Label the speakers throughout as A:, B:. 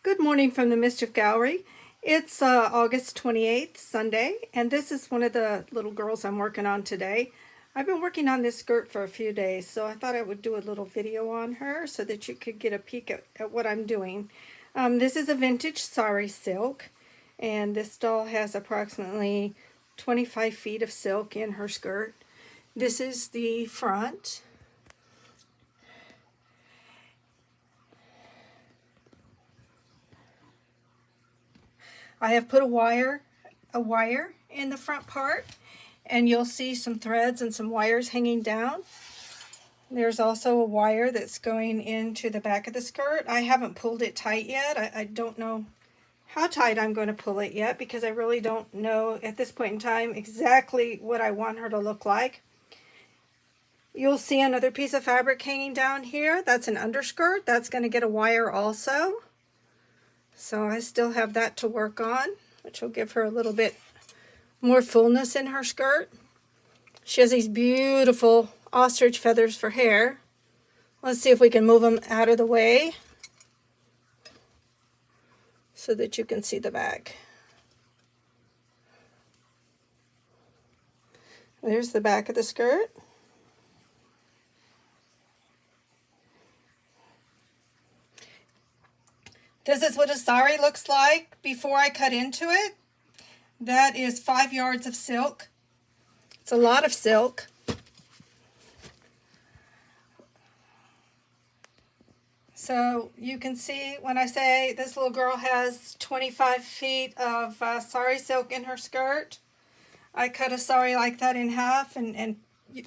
A: Good morning from the MisChief Gallery. It's August 28th, Sunday, and this is one of the little girls I'm working on today. I've been working on this skirt for a few days, so I thought I would do a little video on her so that you could get a peek at what I'm doing. This is a vintage sari silk, and this doll has approximately 25 feet of silk in her skirt. This is the front. I have put a wire in the front part, and you'll see some threads and some wires hanging down. There's also a wire that's going into the back of the skirt. I haven't pulled it tight yet. I don't know how tight I'm going to pull it yet because I really don't know at this point in time exactly what I want her to look like. You'll see another piece of fabric hanging down here. That's an underskirt. That's going to get a wire also. So I still have that to work on, which will give her a little bit more fullness in her skirt. She has these beautiful ostrich feathers for hair. Let's see if we can move them out of the way so that you can see the back. There's the back of the skirt. This is what a sari looks like before I cut into it. That is 5 yards of silk. It's a lot of silk. So you can see when I say this little girl has 25 feet of sari silk in her skirt, I cut a sari like that in half and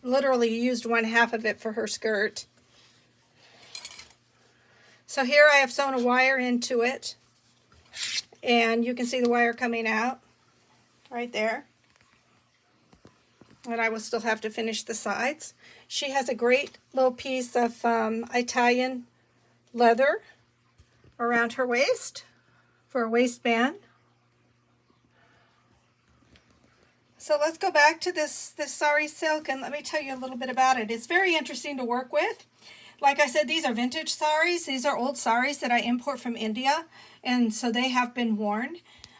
A: literally used 1/2 of it for her skirt. So here I have sewn a wire into it, and you can see the wire coming out right there. And I will still have to finish the sides. She has a great little piece of Italian leather around her waist for a waistband. So let's go back to this sari silk and let me tell you a little bit about it. It's very interesting to work with. Like I said, these are vintage saris. These are old saris that I import from India, and so they have been worn.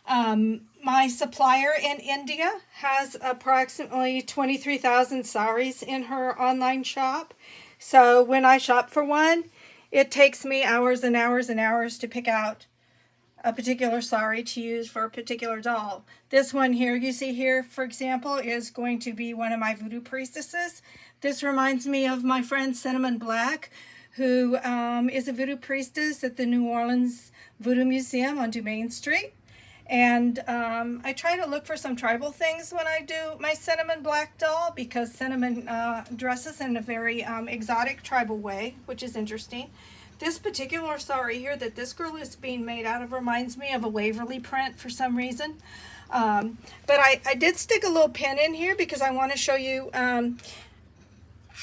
A: My supplier in India has approximately 23,000 saris in her online shop. So when I shop for one, it takes me hours and hours and hours to pick out a particular sari to use for a particular doll. This one here, you see here, for example, is going to be one of my voodoo priestesses. This reminds me of my friend Cinnamon Black, who is a voodoo priestess at the New Orleans Voodoo Museum on Dumaine Street. And I try to look for some tribal things when I do my Cinnamon Black doll because Cinnamon dresses in a very exotic tribal way, which is interesting. This particular sari here that this girl is being made out of reminds me of a Waverly print for some reason. But I did stick a little pin in here because I want to show you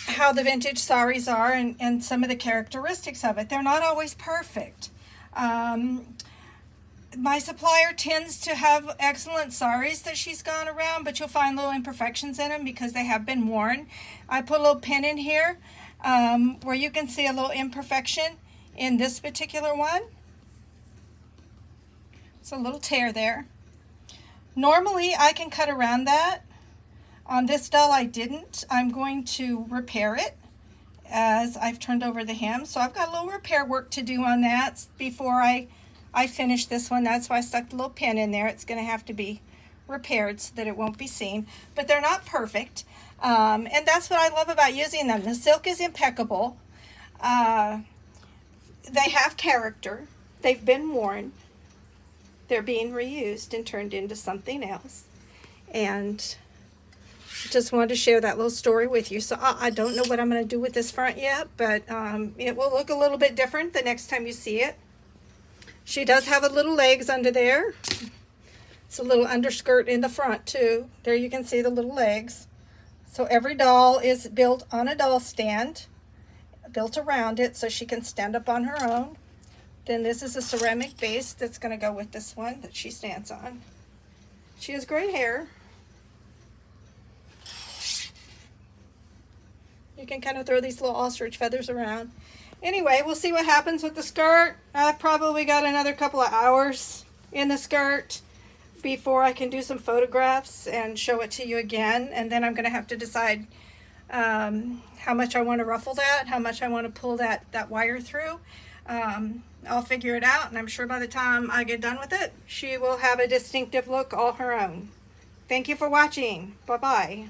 A: how the vintage saris are and some of the characteristics of it. They're not always perfect. My supplier tends to have excellent saris that she's gone around, but you'll find little imperfections in them because they have been worn. I put a little pin in here where you can see a little imperfection in this particular one. It's a little tear there. Normally I can cut around that. On this doll I didn't. I'm going to repair it as I've turned over the hem. So I've got a little repair work to do on that before I finish this one. That's why I stuck the little pin in there. It's going to have to be repaired so that it won't be seen. But they're not perfect. And that's what I love about using them. The silk is impeccable. They have character. They've been worn. They're being reused and turned into something else. And just wanted to share that little story with you. So I don't know what I'm going to do with this front yet, but it will look a little bit different the next time you see it. She does have a little legs under there. It's a little underskirt in the front too. There you can see the little legs. So every doll is built on a doll stand, built around it so she can stand up on her own. Then this is a ceramic base that's going to go with this one that she stands on. She has great hair. You can kind of throw these little ostrich feathers around. Anyway, we'll see what happens with the skirt. I've probably got another couple of hours in the skirt before I can do some photographs and show it to you again. And then I'm going to have to decide how much I want to ruffle that, how much I want to pull that wire through. I'll figure it out, and I'm sure by the time I get done with it, she will have a distinctive look all her own. Thank you for watching. Bye-bye.